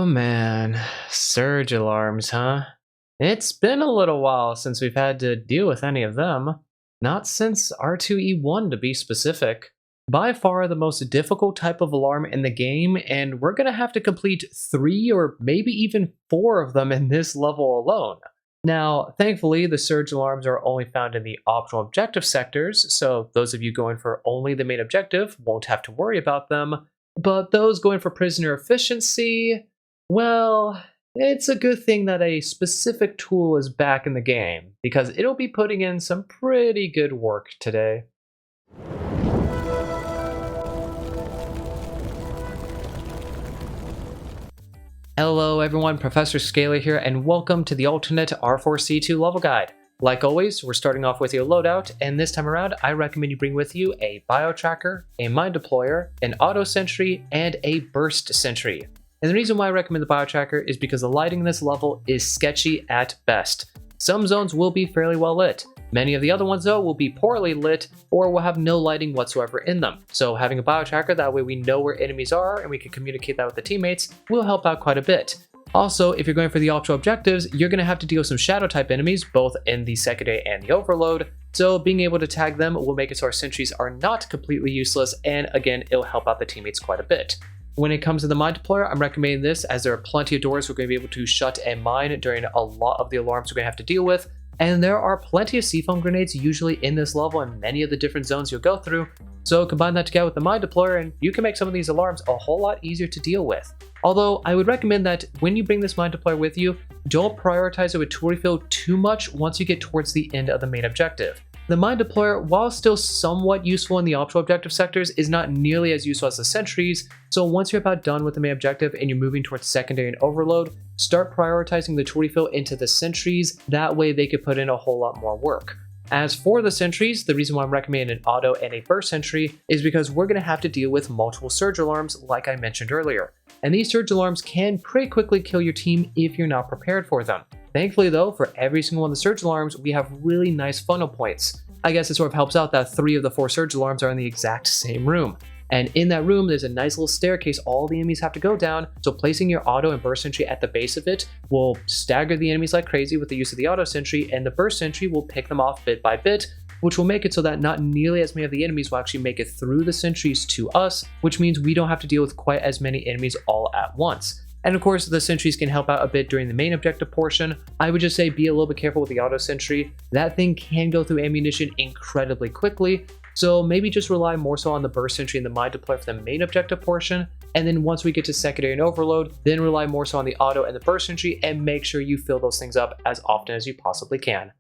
Man, surge alarms, huh? It's been a little while since we've had to deal with any of them. Not since R2E1 to be specific. By far the most difficult type of alarm in the game, and we're gonna have to complete 3 or maybe even 4 of them in this level alone. Now, thankfully, the surge alarms are only found in the optional objective sectors, so those of you going for only the main objective won't have to worry about them. But those going for prisoner efficiency, well, it's a good thing that a specific tool is back in the game, because it'll be putting in some pretty good work today. Hello everyone, Professor Scaler here, and welcome to the alternate R4C2 level guide. Like always, we're starting off with your loadout, and this time around, I recommend you bring with you a bio tracker, a mine deployer, an auto sentry, and a burst sentry. And the reason why I recommend the bio tracker is because the lighting in this level is sketchy at best. Some zones will be fairly well lit. Many of the other ones though will be poorly lit or will have no lighting whatsoever in them. So having a bio tracker, that way we know where enemies are and we can communicate that with the teammates, will help out quite a bit. Also, if you're going for the optional objectives, you're going to have to deal with some shadow type enemies, both in the secondary and the overload, so being able to tag them will make it so our sentries are not completely useless, and again, it'll help out the teammates quite a bit. When it comes to the mine deployer, I'm recommending this as there are plenty of doors we're going to be able to shut and mine during a lot of the alarms we're going to have to deal with, and there are plenty of C-foam grenades usually in this level and many of the different zones you'll go through, so combine that together with the mine deployer and you can make some of these alarms a whole lot easier to deal with. Although I would recommend that when you bring this mine deployer with you, don't prioritize it with tool refill too much once you get towards the end of the main objective. The mine deployer, while still somewhat useful in the optional objective sectors, is not nearly as useful as the sentries, so once you're about done with the main objective and you're moving towards secondary and overload, start prioritizing the tool refill into the sentries, that way they could put in a whole lot more work. As for the sentries, the reason why I'm recommending an auto and a burst sentry is because we're going to have to deal with multiple surge alarms like I mentioned earlier. And these surge alarms can pretty quickly kill your team if you're not prepared for them. Thankfully though, for every single one of the surge alarms, we have really nice funnel points. I guess it sort of helps out that 3 of the 4 surge alarms are in the exact same room. And in that room, there's a nice little staircase all the enemies have to go down, so placing your auto and burst sentry at the base of it will stagger the enemies like crazy with the use of the auto sentry, and the burst sentry will pick them off bit by bit, which will make it so that not nearly as many of the enemies will actually make it through the sentries to us, which means we don't have to deal with quite as many enemies all at once. And of course, the sentries can help out a bit during the main objective portion. I would just say be a little bit careful with the auto sentry. That thing can go through ammunition incredibly quickly, so maybe just rely more so on the burst sentry and the mine deployer for the main objective portion, and then once we get to secondary and overload, then rely more so on the auto and the burst sentry and make sure you fill those things up as often as you possibly can.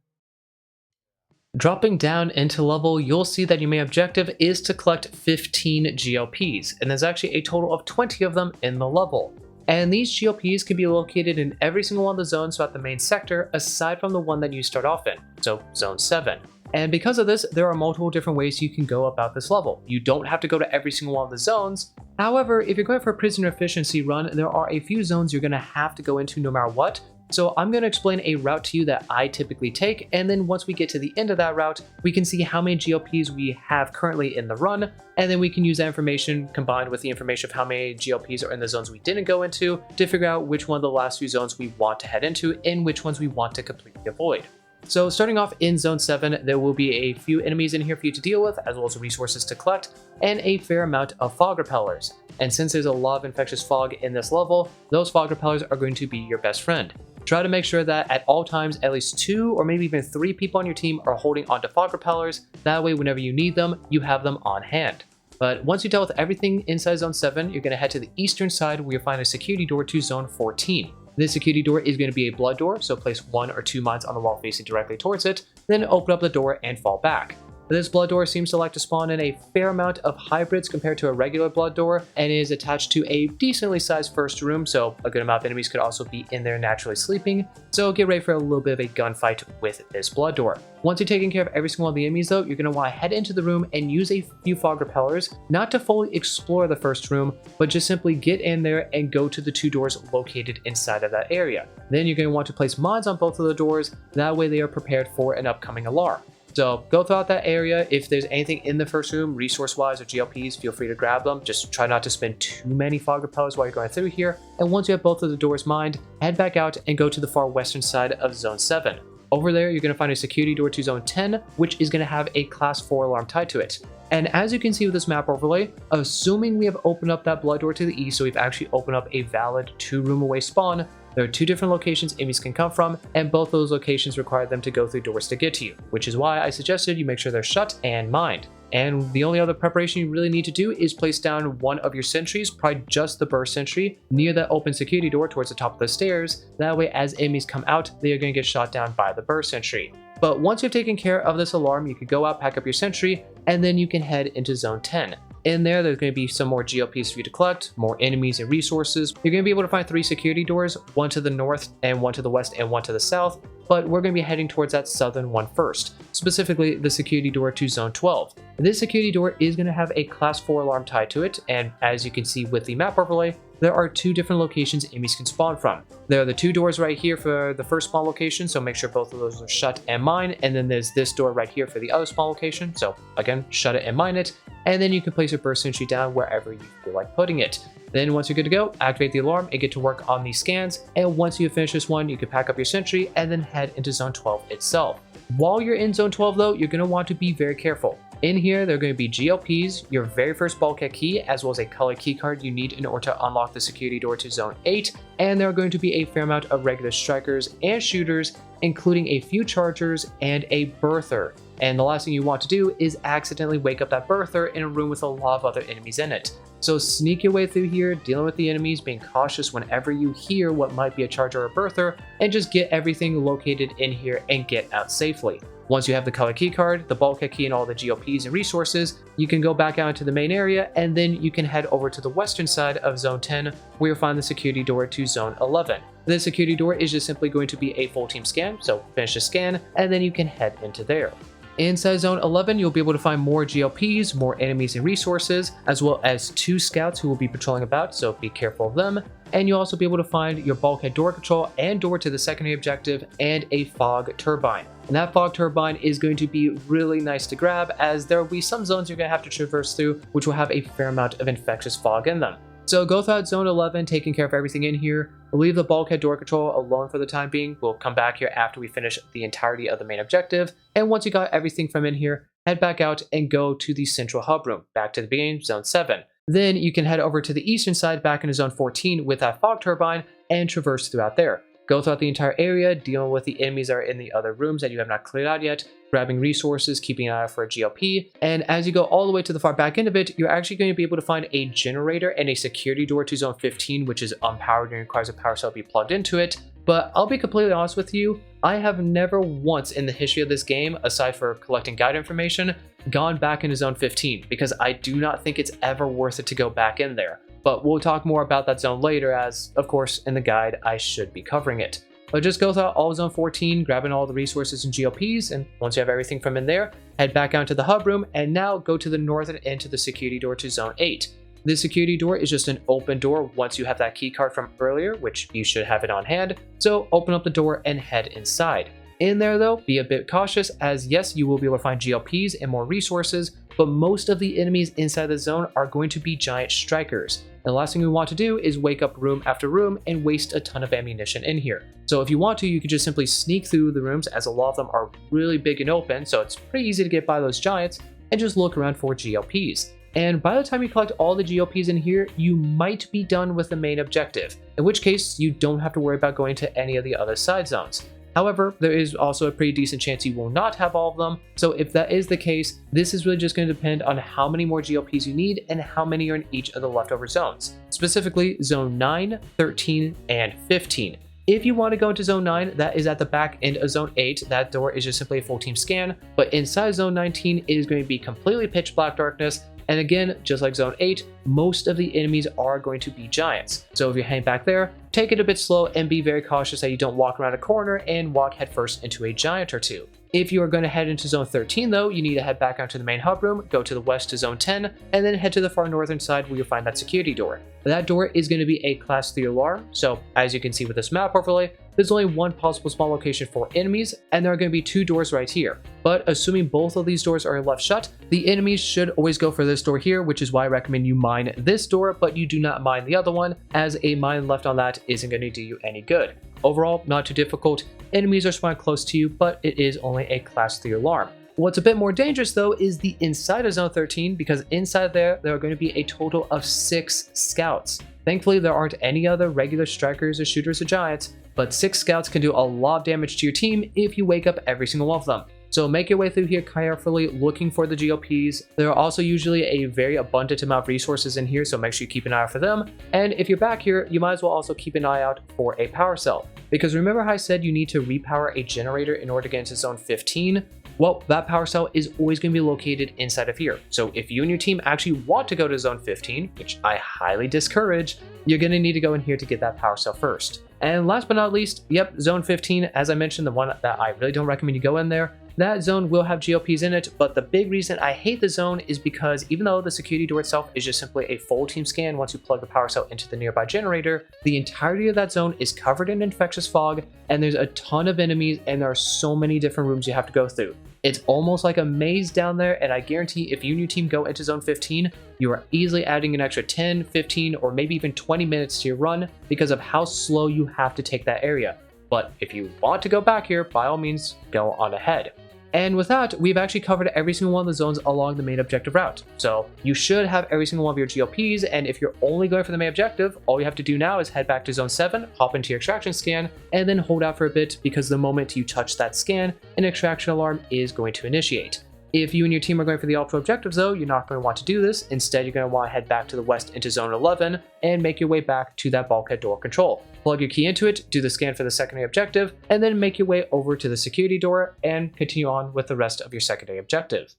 Dropping down into level, you'll see that your main objective is to collect 15 GLPs, and there's actually a total of 20 of them in the level. And these GLPs can be located in every single one of the zones throughout the main sector, aside from the one that you start off in, so Zone 7. And because of this, there are multiple different ways you can go about this level. You don't have to go to every single one of the zones. However, if you're going for a prisoner efficiency run, there are a few zones you're going to have to go into no matter what. So I'm going to explain a route to you that I typically take, and then once we get to the end of that route, we can see how many GLPs we have currently in the run, and then we can use that information combined with the information of how many GLPs are in the zones we didn't go into to figure out which one of the last few zones we want to head into and which ones we want to completely avoid. So starting off in Zone 7, there will be a few enemies in here for you to deal with, as well as resources to collect, and a fair amount of fog repellers. And since there's a lot of infectious fog in this level, those fog repellers are going to be your best friend. Try to make sure that at all times, at least 2 or maybe even 3 people on your team are holding onto fog repellers. That way, whenever you need them, you have them on hand. But once you deal with everything inside Zone 7, you're going to head to the eastern side where you'll find a security door to Zone 14. This security door is going to be a blood door, so place 1 or 2 mines on the wall facing directly towards it, then open up the door and fall back. This blood door seems to like to spawn in a fair amount of hybrids compared to a regular blood door, and is attached to a decently sized first room, so a good amount of enemies could also be in there naturally sleeping, so get ready for a little bit of a gunfight with this blood door. Once you've taken care of every single one of the enemies though, you're going to want to head into the room and use a few fog repellers, not to fully explore the first room, but just simply get in there and go to the 2 doors located inside of that area. Then you're going to want to place mines on both of the doors, that way they are prepared for an upcoming alarm. So go throughout that area. If there's anything in the first room, resource-wise or GLPs, feel free to grab them. Just try not to spend too many fog repellers while you're going through here. And once you have both of the doors mined, head back out and go to the far western side of Zone 7. Over there, you're going to find a security door to Zone 10, which is going to have a Class 4 alarm tied to it. And as you can see with this map overlay, assuming we have opened up that blood door to the east, so we've actually opened up a valid 2-room away spawn, there are 2 different locations enemies can come from, and both those locations require them to go through doors to get to you, which is why I suggested you make sure they're shut and mined. And the only other preparation you really need to do is place down one of your sentries, probably just the burst sentry, near that open security door towards the top of the stairs. That way, as enemies come out, they are going to get shot down by the burst sentry. But once you've taken care of this alarm, you can go out, pack up your sentry, and then you can head into Zone 10. In there's going to be some more GLPs for you to collect, more enemies and resources. You're going to be able to find 3 security doors, one to the north and one to the west and one to the south, but we're going to be heading towards that southern one first, specifically the security door to Zone 12. This security door is going to have a Class 4 alarm tied to it, and as you can see with the map overlay, there are 2 different locations enemies can spawn from. There are the 2 doors right here for the first spawn location, so make sure both of those are shut and mine, and then there's this door right here for the other spawn location, so again, shut it and mine it, and then you can place your burst sentry down wherever you feel like putting it. Then once you're good to go, activate the alarm and get to work on these scans, and once you finish this one, you can pack up your sentry and then head into Zone 12 itself. While you're in Zone 12 though, you're going to want to be very careful. In here, there are going to be GLPs, your very first bulkhead key, as well as a colored keycard you need in order to unlock the security door to Zone 8, and there are going to be a fair amount of regular strikers and shooters, including a few chargers and a birther. And the last thing you want to do is accidentally wake up that birther in a room with a lot of other enemies in it. So sneak your way through here, dealing with the enemies, being cautious whenever you hear what might be a charger or a birther, and just get everything located in here and get out safely. Once you have the color keycard, the bulkhead key, and all the GLPs and resources, you can go back out into the main area, and then you can head over to the western side of Zone 10, where you'll find the security door to Zone 11. The security door is just simply going to be a full team scan, so finish the scan, and then you can head into there. Inside Zone 11, you'll be able to find more GLPs, more enemies and resources, as well as 2 scouts who will be patrolling about, so be careful of them. And you'll also be able to find your bulkhead door control and door to the secondary objective, and a fog turbine. And that fog turbine is going to be really nice to grab, as there will be some zones you're going to have to traverse through, which will have a fair amount of infectious fog in them. So go throughout Zone 11, taking care of everything in here. We'll leave the bulkhead door control alone for the time being. We'll come back here after we finish the entirety of the main objective. And once you got everything from in here, head back out and go to the central hub room, back to the beginning, Zone 7. Then you can head over to the eastern side, back into Zone 14 with that fog turbine, and traverse throughout there. Go throughout the entire area, dealing with the enemies that are in the other rooms that you have not cleared out yet, grabbing resources, keeping an eye out for a GLP, and as you go all the way to the far back end of it, you're actually going to be able to find a generator and a security door to Zone 15, which is unpowered and requires a power cell to be plugged into it. But I'll be completely honest with you, I have never once in the history of this game, aside for collecting guide information, gone back into Zone 15, because I do not think it's ever worth it to go back in there. But we'll talk more about that zone later, as, of course, in the guide, I should be covering it. But just go through all Zone 14, grabbing all the resources and GLPs, and once you have everything from in there, head back out to the hub room, and now go to the northern end to the security door to Zone 8. This security door is just an open door once you have that key card from earlier, which you should have it on hand, so open up the door and head inside. In there though, be a bit cautious, as yes, you will be able to find GLPs and more resources, but most of the enemies inside the zone are going to be giant strikers. And the last thing we want to do is wake up room after room and waste a ton of ammunition in here. So if you want to, you can just simply sneak through the rooms, as a lot of them are really big and open, so it's pretty easy to get by those giants, and just look around for GLPs. And by the time you collect all the GLPs in here, you might be done with the main objective, in which case you don't have to worry about going to any of the other side zones. However, there is also a pretty decent chance you will not have all of them, so if that is the case, this is really just going to depend on how many more GLPs you need and how many are in each of the leftover zones, specifically Zone 9, 13, and 15. If you want to go into Zone 9, that is at the back end of Zone 8, that door is just simply a full team scan, but inside Zone 19, it is going to be completely pitch black darkness. And again, just like Zone 8, most of the enemies are going to be giants. So if you hang back there, take it a bit slow and be very cautious that you don't walk around a corner and walk headfirst into a giant or two. If you are going to head into Zone 13 though, you need to head back out to the main hub room, go to the west to Zone 10, and then head to the far northern side where you'll find that security door. That door is going to be a Class 3 alarm, so as you can see with this map overlay, there's only one possible spawn location for enemies, and there are going to be 2 doors right here. But assuming both of these doors are left shut, the enemies should always go for this door here, which is why I recommend you mine this door, but you do not mine the other one, as a mine left on that isn't going to do you any good. Overall, not too difficult. Enemies are spawning close to you, but it is only a class 3 alarm. What's a bit more dangerous though is the inside of zone 13, because inside there are going to be a total of 6 scouts. Thankfully, there aren't any other regular strikers or shooters or giants, but 6 scouts can do a lot of damage to your team if you wake up every single one of them. So make your way through here carefully, looking for the GOPs. There are also usually a very abundant amount of resources in here, so make sure you keep an eye out for them. And if you're back here, you might as well also keep an eye out for a power cell. Because remember how I said you need to repower a generator in order to get into zone 15? Well, that power cell is always going to be located inside of here. So if you and your team actually want to go to zone 15, which I highly discourage, you're going to need to go in here to get that power cell first. And last but not least, yep, zone 15, as I mentioned, the one that I really don't recommend you go in there. That zone will have GOPs in it, but the big reason I hate the zone is because even though the security door itself is just simply a full team scan once you plug the power cell into the nearby generator, the entirety of that zone is covered in infectious fog, and there's a ton of enemies, and there are so many different rooms you have to go through. It's almost like a maze down there, and I guarantee if you and your team go into zone 15, you are easily adding an extra 10, 15, or maybe even 20 minutes to your run because of how slow you have to take that area. But if you want to go back here, by all means, go on ahead. And with that, we've actually covered every single one of the zones along the main objective route. So you should have every single one of your GOPs, and if you're only going for the main objective, all you have to do now is head back to zone 7, hop into your extraction scan, and then hold out for a bit, because the moment you touch that scan, an extraction alarm is going to initiate. If you and your team are going for the ultra objectives though, you're not going to want to do this. Instead, you're going to want to head back to the west into zone 11 and make your way back to that bulkhead door control. Plug your key into it, do the scan for the secondary objective, and then make your way over to the security door and continue on with the rest of your secondary objective.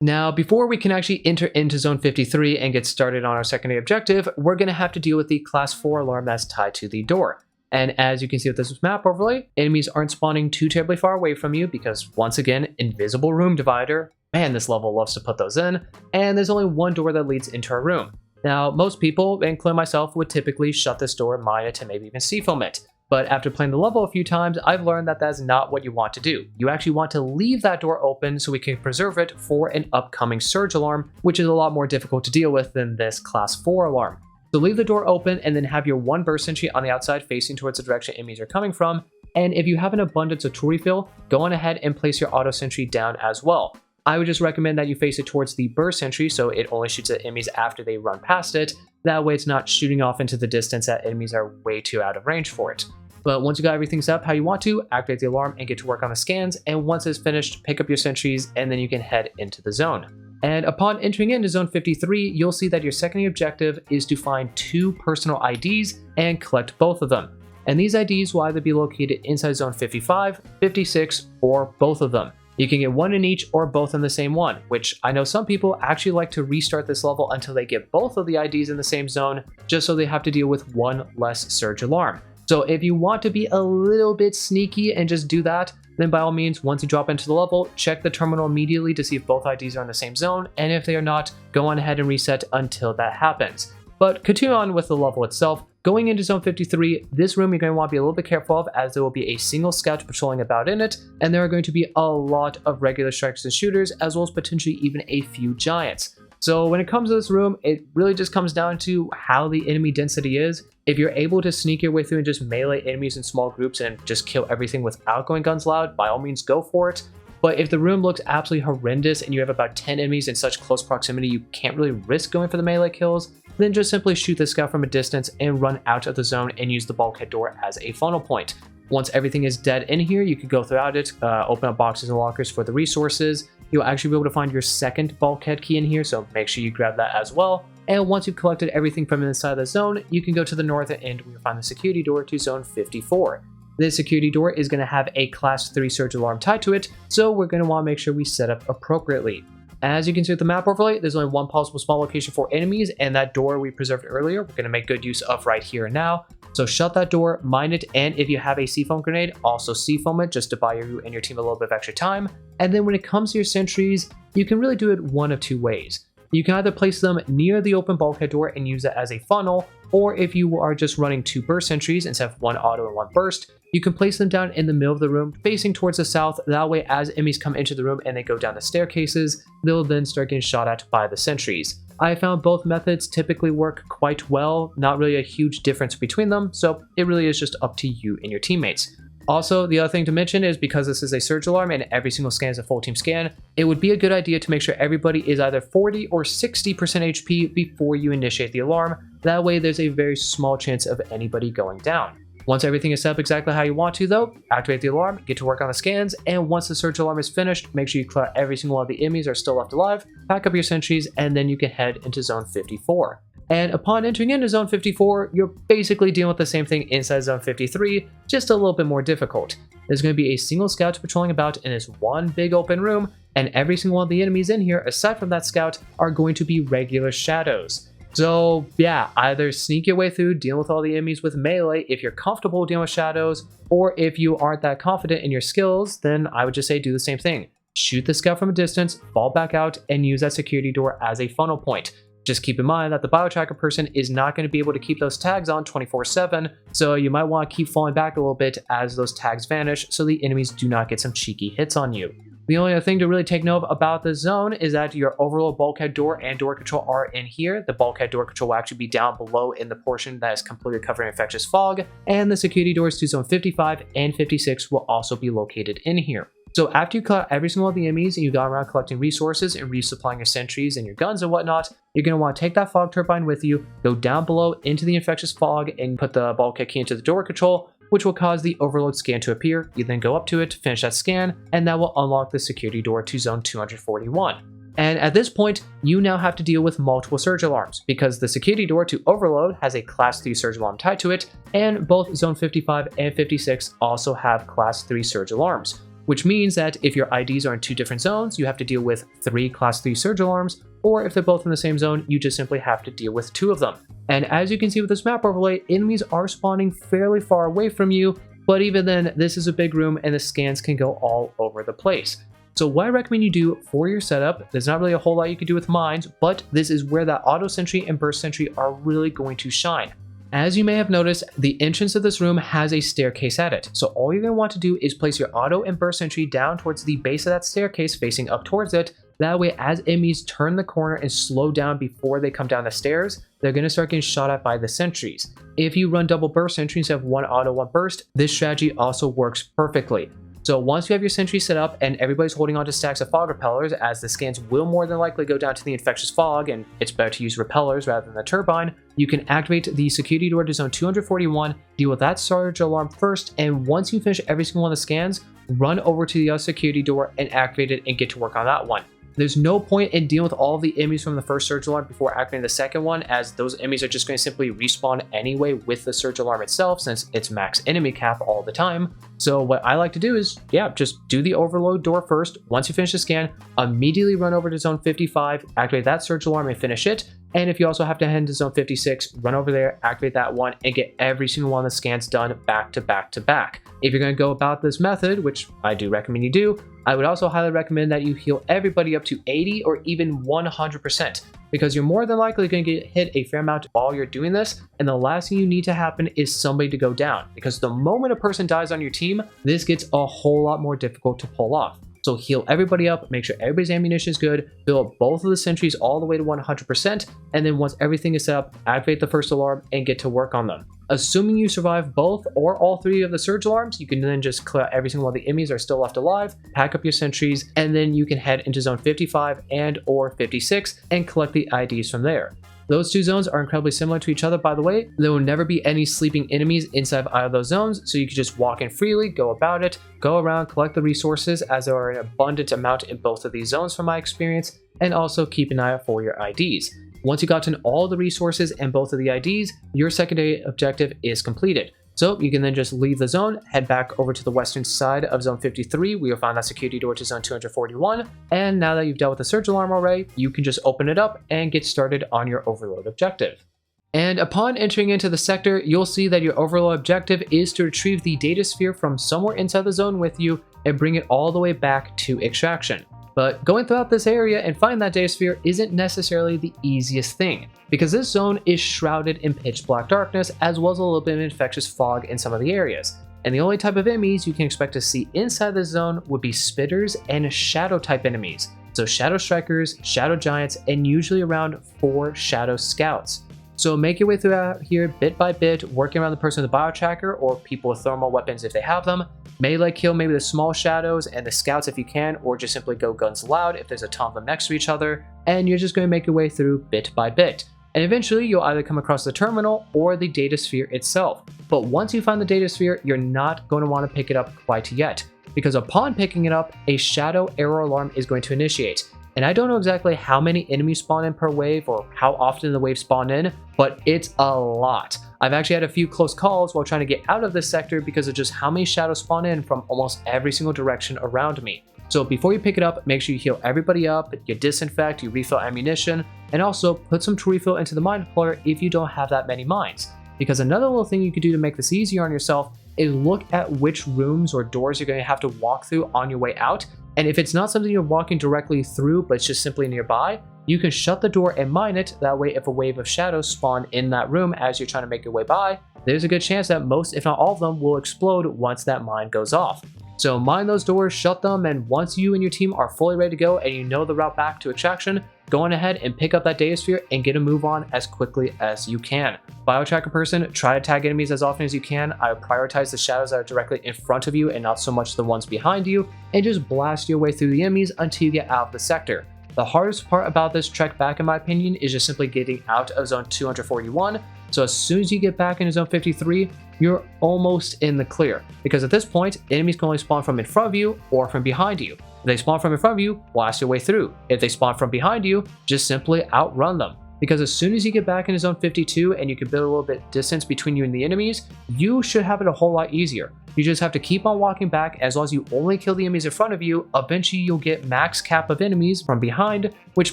Now, before we can actually enter into zone 53 and get started on our secondary objective, we're going to have to deal with the class 4 alarm that's tied to the door. And as you can see with this map overlay, enemies aren't spawning too terribly far away from you because, once again, invisible room divider. Man, this level loves to put those in. And there's only one door that leads into our room. Now, most people, including myself, would typically shut this door, mine it, and maybe even seafoam it. But after playing the level a few times, I've learned that that's not what you want to do. You actually want to leave that door open so we can preserve it for an upcoming surge alarm, which is a lot more difficult to deal with than this class 4 alarm. So leave the door open and then have your one burst sentry on the outside facing towards the direction enemies are coming from. And if you have an abundance of tool refill, go on ahead and place your auto sentry down as well. I would just recommend that you face it towards the burst sentry so it only shoots at enemies after they run past it. That way it's not shooting off into the distance that enemies are way too out of range for it. But once you got everything set up how you want to, activate the alarm and get to work on the scans. And once it's finished, pick up your sentries and then you can head into the zone. And upon entering into zone 53, you'll see that your secondary objective is to find 2 personal IDs and collect both of them. And these IDs will either be located inside zone 55, 56, or both of them. You can get one in each or both in the same one, which I know some people actually like to restart this level until they get both of the IDs in the same zone, just so they have to deal with one less surge alarm. So if you want to be a little bit sneaky and just do that, then by all means, once you drop into the level, check the terminal immediately to see if both IDs are in the same zone, and if they are not, go on ahead and reset until that happens. But continue on with the level itself. Going into zone 53, this room you're going to want to be a little bit careful of, as there will be a single scout patrolling about in it, and there are going to be a lot of regular strikers and shooters, as well as potentially even a few giants. So when it comes to this room, it really just comes down to how the enemy density is. If you're able to sneak your way through and just melee enemies in small groups and just kill everything without going guns loud, by all means go for it. But if the room looks absolutely horrendous and you have about 10 enemies in such close proximity you can't really risk going for the melee kills, then just simply shoot the scout from a distance and run out of the zone and use the bulkhead door as a funnel point. Once everything is dead in here, you can go throughout it, open up boxes and lockers for the resources. You'll actually be able to find your second bulkhead key in here, so make sure you grab that as well. And once you've collected everything from inside the zone, you can go to the northern end where you'll find the security door to zone 54. This security door is going to have a class 3 surge alarm tied to it, so we're going to want to make sure we set up appropriately. As you can see with the map overlay, there's only one possible spawn location for enemies, and that door we preserved earlier, we're going to make good use of right here and now. So shut that door, mine it, and if you have a seafoam grenade, also seafoam it just to buy you and your team a little bit of extra time. And then when it comes to your sentries, you can really do it one of 2 ways. You can either place them near the open bulkhead door and use it as a funnel, or if you are just running 2 burst sentries instead of 1 auto and 1 burst, you can place them down in the middle of the room facing towards the south. That way, as enemies come into the room and they go down the staircases, they'll then start getting shot at by the sentries. I found both methods typically work quite well, not really a huge difference between them, so it really is just up to you and your teammates. Also, the other thing to mention is because this is a surge alarm and every single scan is a full team scan, it would be a good idea to make sure everybody is either 40 or 60% HP before you initiate the alarm. That way there's a very small chance of anybody going down. Once everything is set up exactly how you want to though, activate the alarm, get to work on the scans, and once the surge alarm is finished, make sure you clear out every single one of the enemies are still left alive, pack up your sentries, and then you can head into zone 54. And upon entering into zone 54, you're basically dealing with the same thing inside zone 53, just a little bit more difficult. There's going to be a single scout patrolling about in this one big open room, and every single one of the enemies in here, aside from that scout, are going to be regular shadows. So yeah, either sneak your way through, deal with all the enemies with melee if you're comfortable dealing with shadows, or if you aren't that confident in your skills, then I would just say do the same thing. Shoot the scout from a distance, fall back out, and use that security door as a funnel point. Just keep in mind that the biotracker person is not going to be able to keep those tags on 24/7, so you might want to keep falling back a little bit as those tags vanish so the enemies do not get some cheeky hits on you. The only other thing to really take note of about the zone is that your overload bulkhead door and door control are in here. The bulkhead door control will actually be down below in the portion that is completely covered in infectious fog, and the security doors to zone 55 and 56 will also be located in here. So after you collect every single one of the enemies and you've gone around collecting resources and resupplying your sentries and your guns and whatnot, you're going to want to take that fog turbine with you, go down below into the infectious fog and put the bulkhead key into the door control, which will cause the overload scan to appear. You then go up to it, finish that scan, and that will unlock the security door to zone 241. And at this point, you now have to deal with multiple surge alarms because the security door to overload has a class 3 surge alarm tied to it, and both zone 55 and 56 also have class 3 surge alarms. Which means that if your IDs are in 2 different zones, you have to deal with 3 class 3 surge alarms, or if they're both in the same zone, you just simply have to deal with 2 of them. And as you can see with this map overlay, enemies are spawning fairly far away from you, but even then, this is a big room and the scans can go all over the place. So what I recommend you do for your setup, there's not really a whole lot you can do with mines, but this is where that Auto Sentry and Burst Sentry are really going to shine. As you may have noticed, the entrance of this room has a staircase at it. So all you're going to want to do is place your auto and burst sentry down towards the base of that staircase facing up towards it. That way, as enemies turn the corner and slow down before they come down the stairs, they're going to start getting shot at by the sentries. If you run double burst sentry instead of 1 auto, 1 burst, this strategy also works perfectly. So once you have your sentry set up and everybody's holding onto stacks of fog repellers, as the scans will more than likely go down to the infectious fog and it's better to use repellers rather than the turbine, you can activate the security door to zone 241, deal with that surge alarm first, and once you finish every single one of the scans, run over to the other security door and activate it and get to work on that one. There's no point in dealing with all of the enemies from the first surge alarm before activating the second one, as those enemies are just going to simply respawn anyway with the surge alarm itself since it's max enemy cap all the time. So what I like to do is, just do the overload door first. Once you finish the scan, immediately run over to zone 55, activate that surge alarm and finish it. And if you also have to head into zone 56, run over there, activate that one, and get every single one of the scans done back to back to back. If you're going to go about this method, which I do recommend you do, I would also highly recommend that you heal everybody up to 80 or even 100%, because you're more than likely going to get hit a fair amount while you're doing this, and the last thing you need to happen is somebody to go down, because the moment a person dies on your team, this gets a whole lot more difficult to pull off. So heal everybody up, make sure everybody's ammunition is good, fill up both of the sentries all the way to 100%, and then once everything is set up, activate the first alarm and get to work on them. Assuming you survive both or all 3 of the surge alarms, you can then just clear out every single one of the enemies are still left alive, pack up your sentries, and then you can head into zone 55 and or 56 and collect the IDs from there. Those 2 zones are incredibly similar to each other, by the way. There will never be any sleeping enemies inside of either of those zones, so you can just walk in freely, go about it, go around, collect the resources, as there are an abundant amount in both of these zones from my experience, and also keep an eye out for your IDs. Once you've gotten all the resources and both of the IDs, your secondary objective is completed. So you can then just leave the zone, head back over to the western side of zone 53, where you'll find that security door to zone 241, and now that you've dealt with the surge alarm already, you can just open it up and get started on your overload objective. And upon entering into the sector, you'll see that your overload objective is to retrieve the data sphere from somewhere inside the zone with you and bring it all the way back to extraction. But going throughout this area and finding that data sphere isn't necessarily the easiest thing, because this zone is shrouded in pitch black darkness as well as a little bit of infectious fog in some of the areas. And the only type of enemies you can expect to see inside this zone would be spitters and shadow type enemies. So shadow strikers, shadow giants, and usually around 4 shadow scouts. So make your way through out here bit by bit, working around the person with the bio tracker or people with thermal weapons if they have them. Melee kill maybe the small shadows and the scouts if you can, or just simply go guns loud if there's a ton of them next to each other, and you're just going to make your way through bit by bit. And eventually you'll either come across the terminal or the data sphere itself. But once you find the data sphere, you're not going to want to pick it up quite yet, because upon picking it up, a shadow error alarm is going to initiate. And I don't know exactly how many enemies spawn in per wave or how often the waves spawn in, but it's a lot. I've actually had a few close calls while trying to get out of this sector because of just how many shadows spawn in from almost every single direction around me. So before you pick it up, make sure you heal everybody up, you disinfect, you refill ammunition, and also put some to refill into the mine deployer if you don't have that many mines. Because another little thing you could do to make this easier on yourself is look at which rooms or doors you're going to have to walk through on your way out. And if it's not something you're walking directly through, but it's just simply nearby, you can shut the door and mine it. That way, if a wave of shadows spawn in that room as you're trying to make your way by, there's a good chance that most, if not all of them, will explode once that mine goes off. So mine those doors, shut them, and once you and your team are fully ready to go and you know the route back to extraction, go on ahead and pick up that data sphere and get a move on as quickly as you can. Biotracker person, try to tag enemies as often as you can. I would prioritize the shadows that are directly in front of you and not so much the ones behind you, and just blast your way through the enemies until you get out of the sector. The hardest part about this trek back, in my opinion, is just simply getting out of zone 241. So as soon as you get back into zone 53, you're almost in the clear, because at this point, enemies can only spawn from in front of you or from behind you. If they spawn from in front of you, blast your way through. If they spawn from behind you, just simply outrun them. Because as soon as you get back into zone 52 and you can build a little bit distance between you and the enemies, you should have it a whole lot easier. You just have to keep on walking back. As long as you only kill the enemies in front of you, eventually you'll get max cap of enemies from behind, which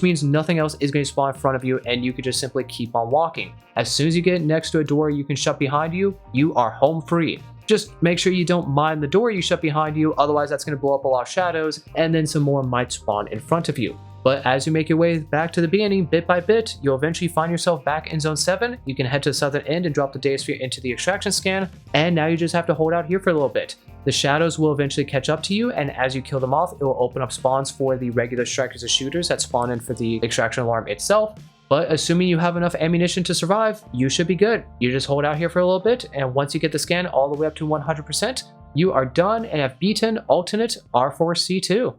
means nothing else is going to spawn in front of you and you can just simply keep on walking. As soon as you get next to a door you can shut behind you, you are home free. Just make sure you don't mine the door you shut behind you, otherwise that's going to blow up a lot of shadows and then some more might spawn in front of you. But as you make your way back to the beginning, bit by bit, you'll eventually find yourself back in zone 7. You can head to the southern end and drop the data sphere into the extraction scan, and now you just have to hold out here for a little bit. The shadows will eventually catch up to you, and as you kill them off, it will open up spawns for the regular strikers and shooters that spawn in for the extraction alarm itself. But assuming you have enough ammunition to survive, you should be good. You just hold out here for a little bit, and once you get the scan all the way up to 100%, you are done and have beaten alternate R4C2.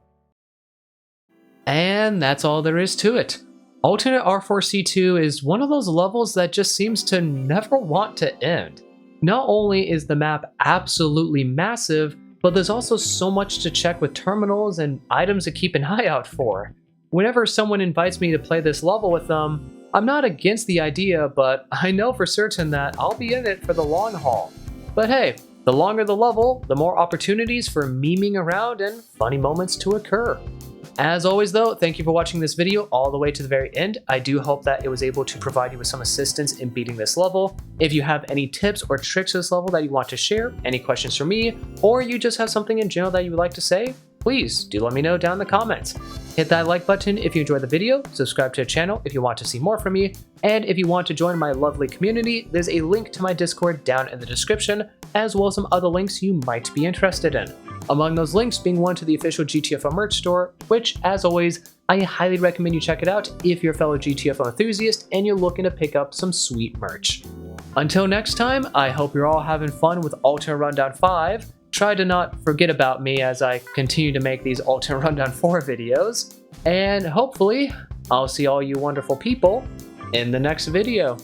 And that's all there is to it. Alternate R4C2 is one of those levels that just seems to never want to end. Not only is the map absolutely massive, but there's also so much to check with terminals and items to keep an eye out for. Whenever someone invites me to play this level with them, I'm not against the idea, but I know for certain that I'll be in it for the long haul. But hey, the longer the level, the more opportunities for memeing around and funny moments to occur. As always though, thank you for watching this video all the way to the very end. I do hope that it was able to provide you with some assistance in beating this level. If you have any tips or tricks to this level that you want to share, any questions for me, or you just have something in general that you would like to say, please do let me know down in the comments. Hit that like button if you enjoyed the video, subscribe to the channel if you want to see more from me, and if you want to join my lovely community, there's a link to my Discord down in the description, as well as some other links you might be interested in. Among those links being one to the official GTFO merch store, which, as always, I highly recommend you check it out if you're a fellow GTFO enthusiast and you're looking to pick up some sweet merch. Until next time, I hope you're all having fun with Alternate Rundown 5. Try to not forget about me as I continue to make these Alternate Rundown 4 videos. And hopefully, I'll see all you wonderful people in the next video.